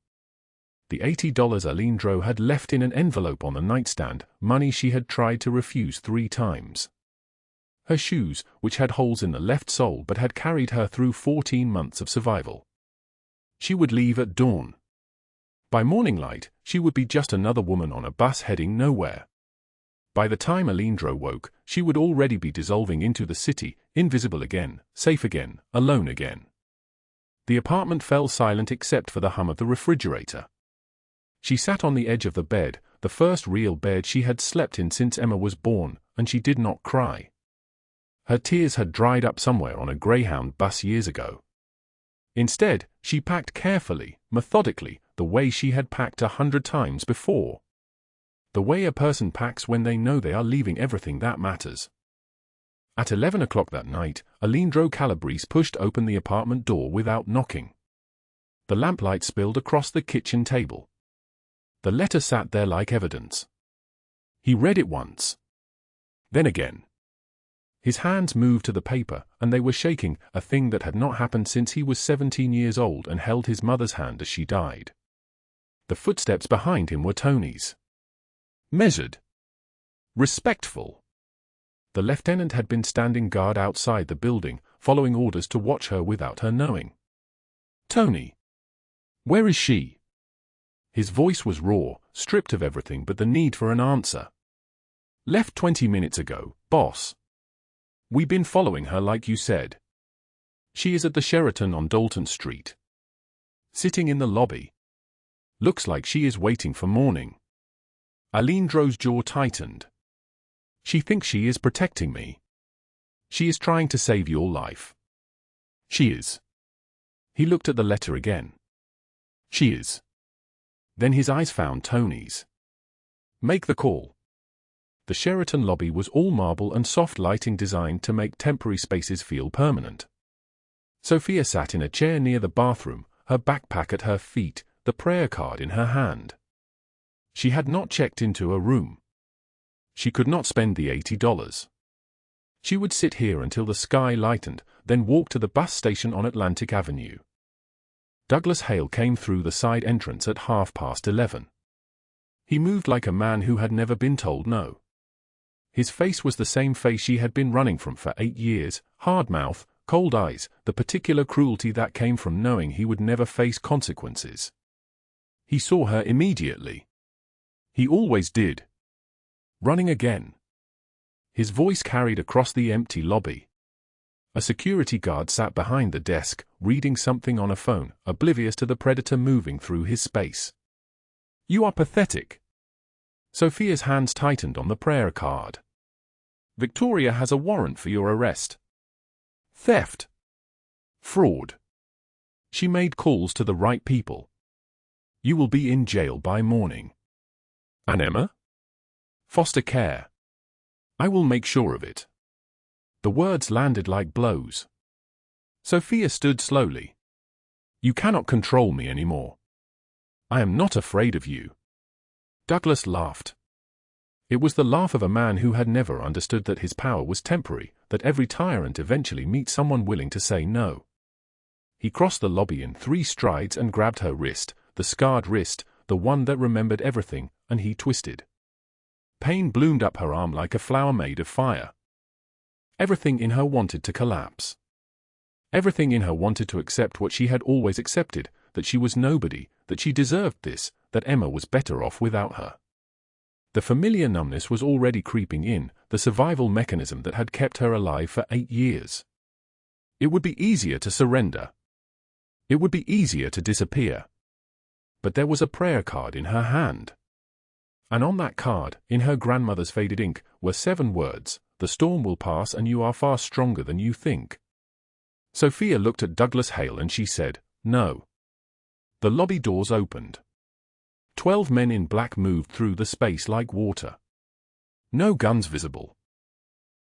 The $80 Aleandro had left in an envelope on the nightstand, money she had tried to refuse 3 times. Her shoes, which had holes in the left sole but had carried her through 14 months of survival. She would leave at dawn. By morning light, she would be just another woman on a bus heading nowhere. By the time Aleandro woke, she would already be dissolving into the city, invisible again, safe again, alone again. The apartment fell silent except for the hum of the refrigerator. She sat on the edge of the bed, the first real bed she had slept in since Emma was born, and she did not cry. Her tears had dried up somewhere on a Greyhound bus years ago. Instead, she packed carefully, methodically, the way she had packed 100 times before. The way a person packs when they know they are leaving everything that matters. At 11 o'clock that night, Aleandro Calabrese pushed open the apartment door without knocking. The lamplight spilled across the kitchen table. The letter sat there like evidence. He read it once. Then again. His hands moved to the paper, and they were shaking, a thing that had not happened since he was 17 years old and held his mother's hand as she died. The footsteps behind him were Tony's. Measured. Respectful. The lieutenant had been standing guard outside the building, following orders to watch her without her knowing. Tony. Where is she? His voice was raw, stripped of everything but the need for an answer. Left 20 minutes ago, boss. We been following her like you said. She is at the Sheraton on Dalton Street. Sitting in the lobby. Looks like she is waiting for morning. Aleandro's jaw tightened. She thinks she is protecting me. She is trying to save your life. She is. He looked at the letter again. She is. Then his eyes found Tony's. Make the call. The Sheraton lobby was all marble and soft lighting designed to make temporary spaces feel permanent. Sofia sat in a chair near the bathroom, her backpack at her feet, the prayer card in her hand. She had not checked into a room. She could not spend the $80. She would sit here until the sky lightened, then walk to the bus station on Atlantic Avenue. Douglas Hale came through the side entrance at 11:30. He moved like a man who had never been told no. His face was the same face she had been running from for 8 years, hard mouth, cold eyes, the particular cruelty that came from knowing he would never face consequences. He saw her immediately. He always did. Running again. His voice carried across the empty lobby. A security guard sat behind the desk, reading something on a phone, oblivious to the predator moving through his space. You are pathetic. Sofia's hands tightened on the prayer card. Victoria has a warrant for your arrest. Theft. Fraud. She made calls to the right people. You will be in jail by morning. And Emma? Foster care. I will make sure of it. The words landed like blows. Sofia stood slowly. You cannot control me anymore. I am not afraid of you. Douglas laughed. It was the laugh of a man who had never understood that his power was temporary, that every tyrant eventually meets someone willing to say no. He crossed the lobby in 3 strides and grabbed her wrist, the scarred wrist, the one that remembered everything, and he twisted. Pain bloomed up her arm like a flower made of fire. Everything in her wanted to collapse. Everything in her wanted to accept what she had always accepted, that she was nobody, that she deserved this, that Emma was better off without her. The familiar numbness was already creeping in, the survival mechanism that had kept her alive for 8 years. It would be easier to surrender. It would be easier to disappear. But there was a prayer card in her hand. And on that card, in her grandmother's faded ink, were 7 words, the storm will pass and you are far stronger than you think. Sofia looked at Douglas Hale and she said, no. The lobby doors opened. 12 men in black moved through the space like water. No guns visible.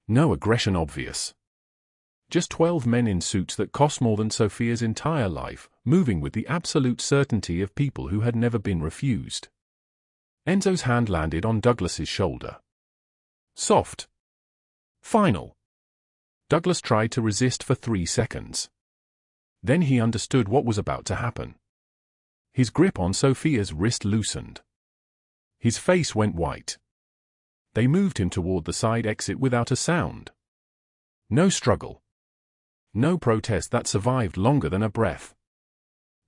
No aggression obvious. Just 12 men in suits that cost more than Sofia's entire life, moving with the absolute certainty of people who had never been refused. Enzo's hand landed on Douglas's shoulder. Soft. Final. Douglas tried to resist for 3 seconds. Then he understood what was about to happen. His grip on Sofia's wrist loosened. His face went white. They moved him toward the side exit without a sound. No struggle. No protest that survived longer than a breath.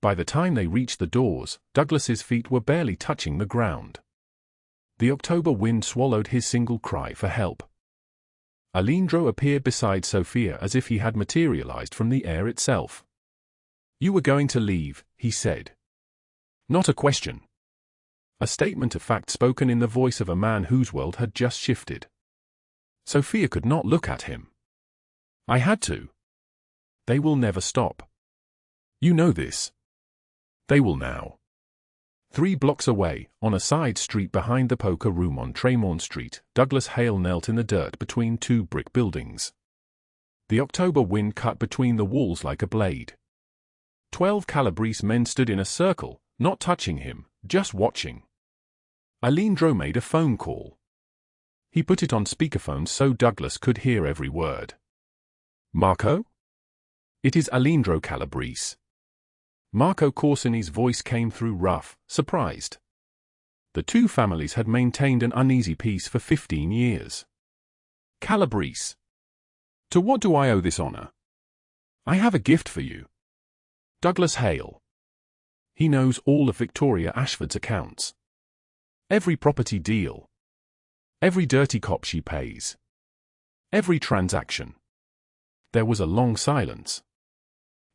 By the time they reached the doors, Douglas's feet were barely touching the ground. The October wind swallowed his single cry for help. Aleandro appeared beside Sofia as if he had materialized from the air itself. "You were going to leave," he said. "Not a question." A statement of fact spoken in the voice of a man whose world had just shifted. Sofia could not look at him. "I had to. They will never stop. You know this. They will now." 3 blocks away, on a side street behind the poker room on Tremont Street, Douglas Hale knelt in the dirt between 2 brick buildings. The October wind cut between the walls like a blade. 12 Calabrese men stood in a circle, not touching him, just watching. Aleandro made a phone call. He put it on speakerphone so Douglas could hear every word. "Marco? It is Aleandro Calabrese." Marco Corsini's voice came through rough, surprised. The 2 families had maintained an uneasy peace for 15 years. "Calabrese. To what do I owe this honor? I have a gift for you. Douglas Hale. He knows all of Victoria Ashford's accounts. Every property deal. Every dirty cop she pays. Every transaction." There was a long silence.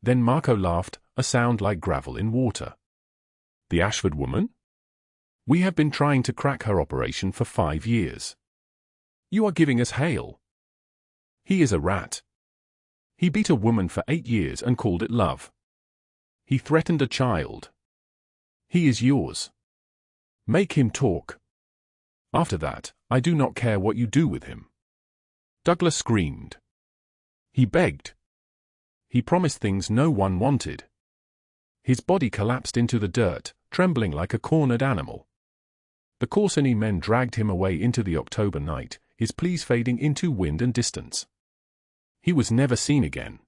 Then Marco laughed, a sound like gravel in water. "The Ashford woman? We have been trying to crack her operation for 5 years. You are giving us Hale. He is a rat. He beat a woman for 8 years and called it love. He threatened a child. He is yours. Make him talk. After that, I do not care what you do with him." Douglas screamed. He begged. He promised things no one wanted. His body collapsed into the dirt, trembling like a cornered animal. The Corsini men dragged him away into the October night, his pleas fading into wind and distance. He was never seen again.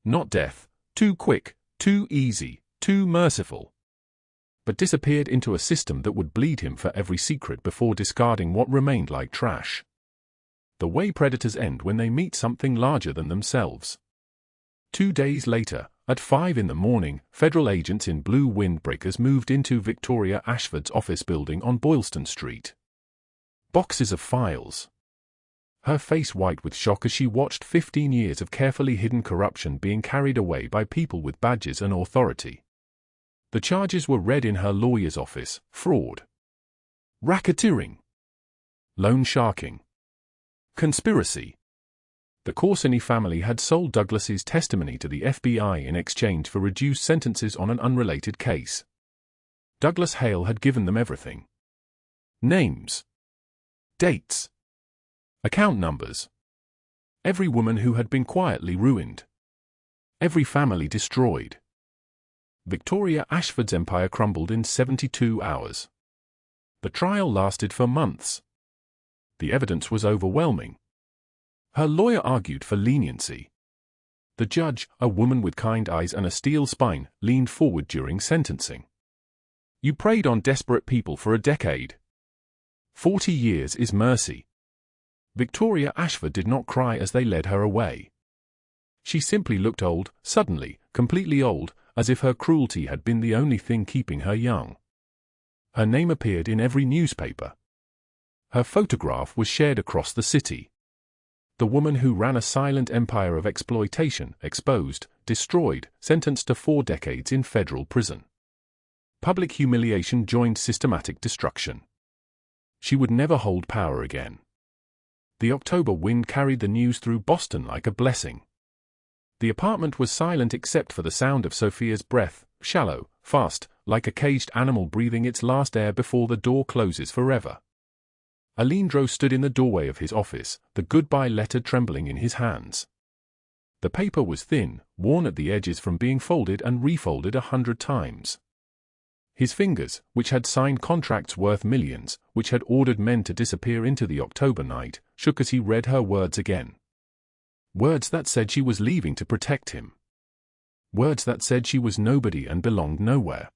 Not death, too quick, too easy, too merciful. But disappeared into a system that would bleed him for every secret before discarding what remained like trash. The way predators end when they meet something larger than themselves. 2 days later, at 5 in the morning, federal agents in blue windbreakers moved into Victoria Ashford's office building on Boylston Street. Boxes of files. Her face white with shock as she watched 15 years of carefully hidden corruption being carried away by people with badges and authority. The charges were read in her lawyer's office: fraud, racketeering, loan sharking, conspiracy. The Corsini family had sold Douglas's testimony to the FBI in exchange for reduced sentences on an unrelated case. Douglas Hale had given them everything. Names, dates, account numbers. Every woman who had been quietly ruined. Every family destroyed. Victoria Ashford's empire crumbled in 72 hours. The trial lasted for months. The evidence was overwhelming. Her lawyer argued for leniency. The judge, a woman with kind eyes and a steel spine, leaned forward during sentencing. "You preyed on desperate people for a decade. 40 years is mercy." Victoria Ashford did not cry as they led her away. She simply looked old, suddenly, completely old, as if her cruelty had been the only thing keeping her young. Her name appeared in every newspaper. Her photograph was shared across the city. The woman who ran a silent empire of exploitation, exposed, destroyed, sentenced to 4 decades in federal prison. Public humiliation joined systematic destruction. She would never hold power again. The October wind carried the news through Boston like a blessing. The apartment was silent except for the sound of Sofia's breath, shallow, fast, like a caged animal breathing its last air before the door closes forever. Aleandro stood in the doorway of his office, the goodbye letter trembling in his hands. The paper was thin, worn at the edges from being folded and refolded 100 times. His fingers, which had signed contracts worth millions, which had ordered men to disappear into the October night, shook as he read her words again. Words that said she was leaving to protect him. Words that said she was nobody and belonged nowhere.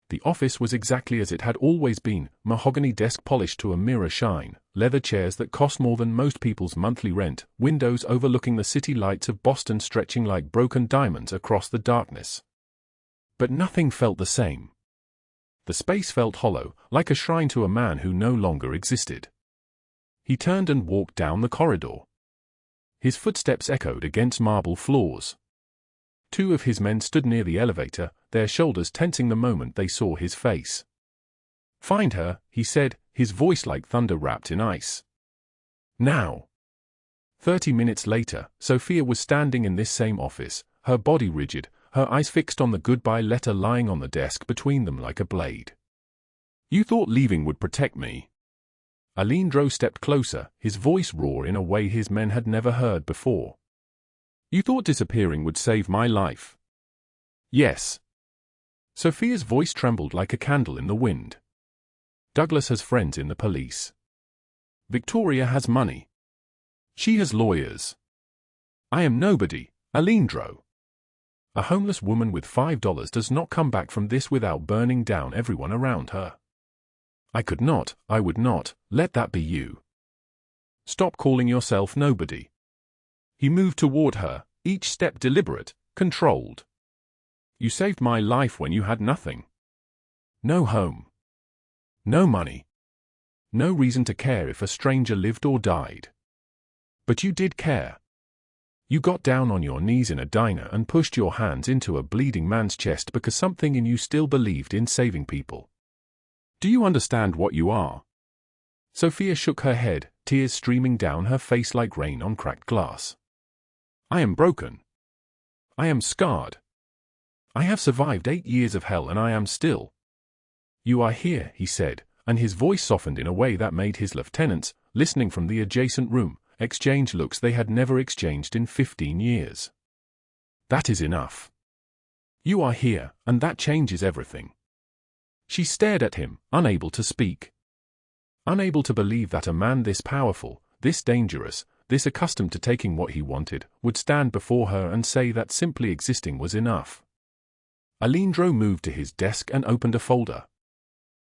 The office was exactly as it had always been, mahogany desk polished to a mirror shine, leather chairs that cost more than most people's monthly rent, windows overlooking the city lights of Boston stretching like broken diamonds across the darkness. But nothing felt the same. The space felt hollow, like a shrine to a man who no longer existed. He turned and walked down the corridor. His footsteps echoed against marble floors. Two of his men stood near the elevator, their shoulders tensing the moment they saw his face. "Find her," he said, his voice like thunder wrapped in ice. "Now." 30 minutes later, Sofia was standing in this same office, her body rigid, her eyes fixed on the goodbye letter lying on the desk between them like a blade. "You thought leaving would protect me?" Aleandro stepped closer, his voice raw in a way his men had never heard before. "You thought disappearing would save my life?" "Yes." Sofia's voice trembled like a candle in the wind. "Douglas has friends in the police. Victoria has money. She has lawyers. I am nobody, Aleandro. A homeless woman with $5 does not come back from this without burning down everyone around her. I would not, let that be you. Stop calling yourself nobody." He moved toward her, each step deliberate, controlled. "You saved my life when you had nothing. No home. No money. No reason to care if a stranger lived or died. But you did care. You got down on your knees in a diner and pushed your hands into a bleeding man's chest because something in you still believed in saving people. Do you understand what you are?" Sofia shook her head, tears streaming down her face like rain on cracked glass. "I am broken. I am scarred. I have survived 8 years of hell and I am still." "You are here," he said, and his voice softened in a way that made his lieutenants, listening from the adjacent room, exchange looks they had never exchanged in 15 years. "That is enough. You are here, and that changes everything." She stared at him, unable to speak. Unable to believe that a man this powerful, this dangerous, this accustomed to taking what he wanted, would stand before her and say that simply existing was enough. Aleandro moved to his desk and opened a folder.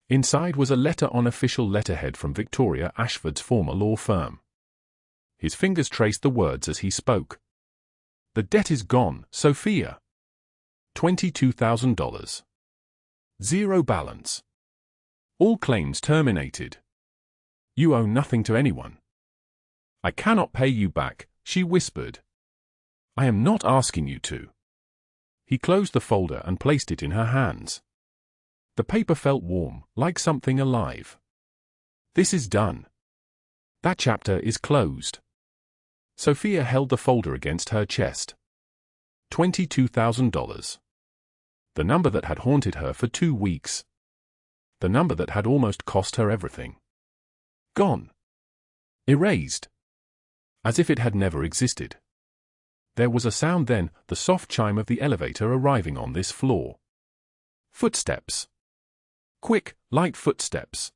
Inside was a letter on official letterhead from Victoria Ashford's former law firm. His fingers traced the words as he spoke. "The debt is gone, Sofia. $22,000. Zero balance. All claims terminated. You owe nothing to anyone." "I cannot pay you back," she whispered. "I am not asking you to." He closed the folder and placed it in her hands. The paper felt warm, like something alive. "This is done. That chapter is closed." Sofia held the folder against her chest. $22,000. The number that had haunted her for 2 weeks. The number that had almost cost her everything. Gone. Erased. As if it had never existed. There was a sound then, the soft chime of the elevator arriving on this floor. Footsteps. Quick, light footsteps.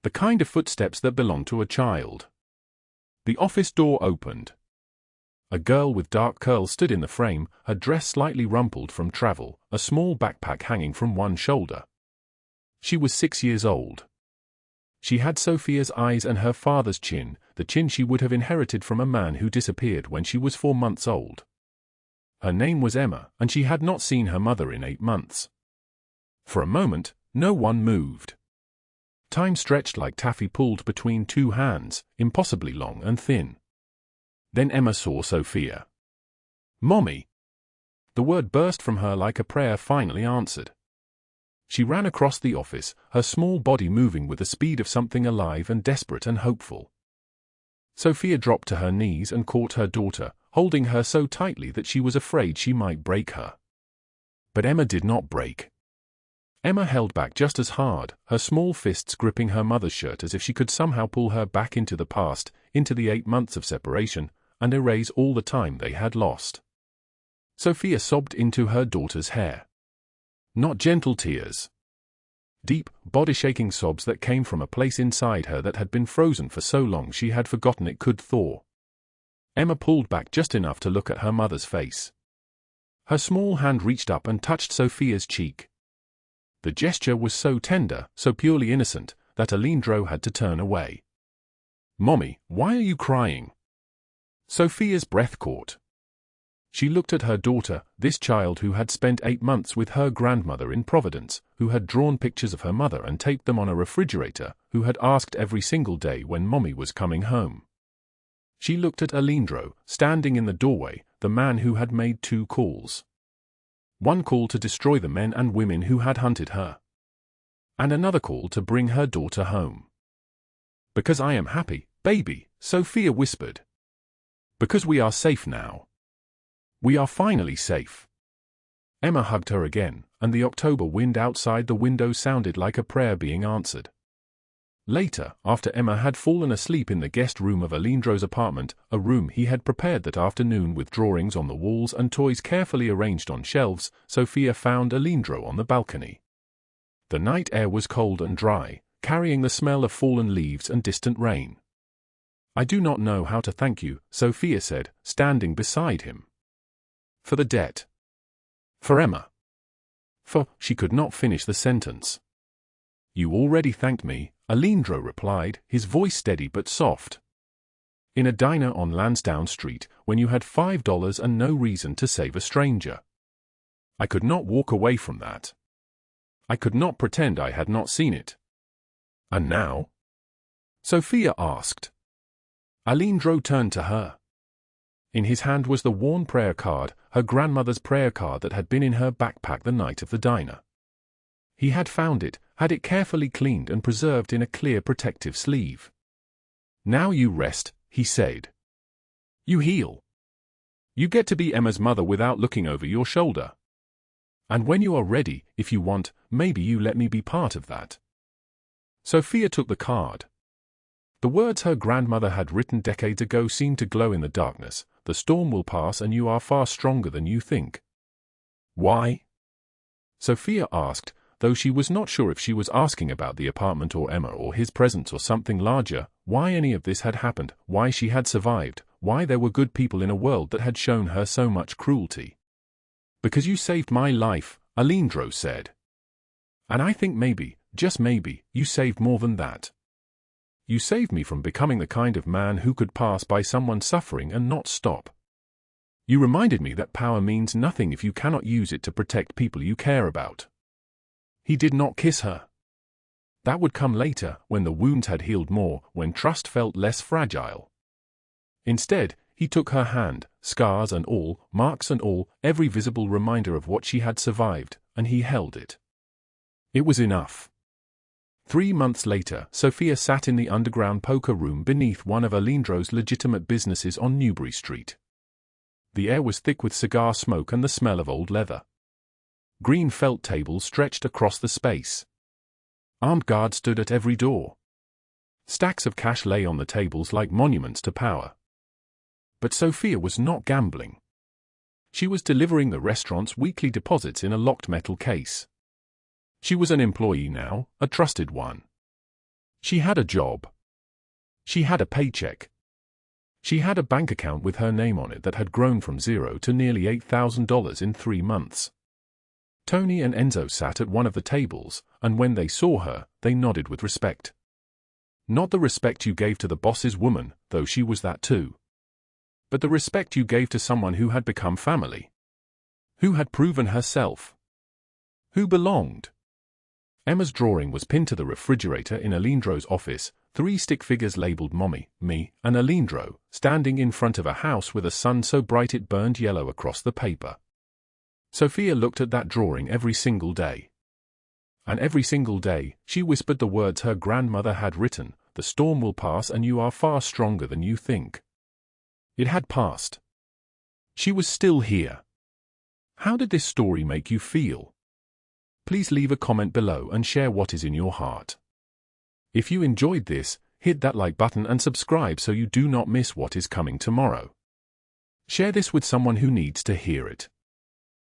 The kind of footsteps that belong to a child. The office door opened. A girl with dark curls stood in the frame, her dress slightly rumpled from travel, a small backpack hanging from one shoulder. She was 6 years old. She had Sofia's eyes and her father's chin, the chin she would have inherited from a man who disappeared when she was 4 months old. Her name was Emma, and she had not seen her mother in 8 months. For a moment, no one moved. Time stretched like taffy pulled between 2 hands, impossibly long and thin. Then Emma saw Sofia. "Mommy!" The word burst from her like a prayer finally answered. She ran across the office, her small body moving with the speed of something alive and desperate and hopeful. Sofia dropped to her knees and caught her daughter, holding her so tightly that she was afraid she might break her. But Emma did not break. Emma held back just as hard, her small fists gripping her mother's shirt as if she could somehow pull her back into the past, into the 8 months of separation, and erase all the time they had lost. Sofia sobbed into her daughter's hair. Not gentle tears. Deep, body-shaking sobs that came from a place inside her that had been frozen for so long she had forgotten it could thaw. Emma pulled back just enough to look at her mother's face. Her small hand reached up and touched Sofia's cheek. The gesture was so tender, so purely innocent, that Aleandro had to turn away. "Mommy, why are you crying?" Sofia's breath caught. she looked at her daughter, this child who had spent 8 months with her grandmother in Providence, who had drawn pictures of her mother and taped them on a refrigerator, who had asked every single day when Mommy was coming home. She looked at Aleandro, standing in the doorway, the man who had made 2 calls. One call to destroy the men and women who had hunted her, and another call to bring her daughter home. "Because I am happy, baby," Sofia whispered. "Because we are safe now. We are finally safe." Emma hugged her again, and the October wind outside the window sounded like a prayer being answered. Later, after Emma had fallen asleep in the guest room of Aleandro's apartment, a room he had prepared that afternoon with drawings on the walls and toys carefully arranged on shelves, Sofia found Aleandro on the balcony. The night air was cold and dry, carrying the smell of fallen leaves and distant rain. "I do not know how to thank you," Sofia said, standing beside him. "For the debt." "For Emma." She could not finish the sentence. "You already thanked me," Aleandro replied, his voice steady but soft. "In a diner on Lansdowne Street, when you had $5 and no reason to save a stranger. I could not walk away from that. I could not pretend I had not seen it." "And now?" Sofia asked. Aleandro turned to her. In his hand was the worn prayer card, her grandmother's prayer card that had been in her backpack the night of the diner. He had found it, had it carefully cleaned and preserved in a clear protective sleeve. "Now you rest," he said. "You heal. You get to be Emma's mother without looking over your shoulder. And when you are ready, if you want, maybe you let me be part of that." Sofia took the card. The words her grandmother had written decades ago seemed to glow in the darkness. "The storm will pass and you are far stronger than you think." "Why?" Sofia asked, though she was not sure if she was asking about the apartment or Emma or his presence or something larger, why any of this had happened, why she had survived, why there were good people in a world that had shown her so much cruelty. "Because you saved my life," Aleandro said. "And I think maybe, just maybe, you saved more than that. You saved me from becoming the kind of man who could pass by someone suffering and not stop. You reminded me that power means nothing if you cannot use it to protect people you care about." He did not kiss her. That would come later, when the wounds had healed more, when trust felt less fragile. Instead, he took her hand, scars and all, marks and all, every visible reminder of what she had survived, and he held it. It was enough. 3 months later, Sofia sat in the underground poker room beneath one of Aleandro's legitimate businesses on Newbury Street. The air was thick with cigar smoke and the smell of old leather. Green felt tables stretched across the space. Armed guards stood at every door. Stacks of cash lay on the tables like monuments to power. But Sofia was not gambling. She was delivering the restaurant's weekly deposits in a locked metal case. She was an employee now, a trusted one. She had a job. She had a paycheck. She had a bank account with her name on it that had grown from $0 to nearly $8,000 in 3 months. Tony and Enzo sat at one of the tables, and when they saw her, they nodded with respect. Not the respect you gave to the boss's woman, though she was that too. But the respect you gave to someone who had become family. Who had proven herself. Who belonged. Emma's drawing was pinned to the refrigerator in Aleandro's office, 3 stick figures labeled Mommy, me, and Aleandro, standing in front of a house with a sun so bright it burned yellow across the paper. Sofia looked at that drawing every single day. And every single day, she whispered the words her grandmother had written, "The storm will pass and you are far stronger than you think." It had passed. She was still here. How did this story make you feel? Please leave a comment below and share what is in your heart. If you enjoyed this, hit that like button and subscribe so you do not miss what is coming tomorrow. Share this with someone who needs to hear it.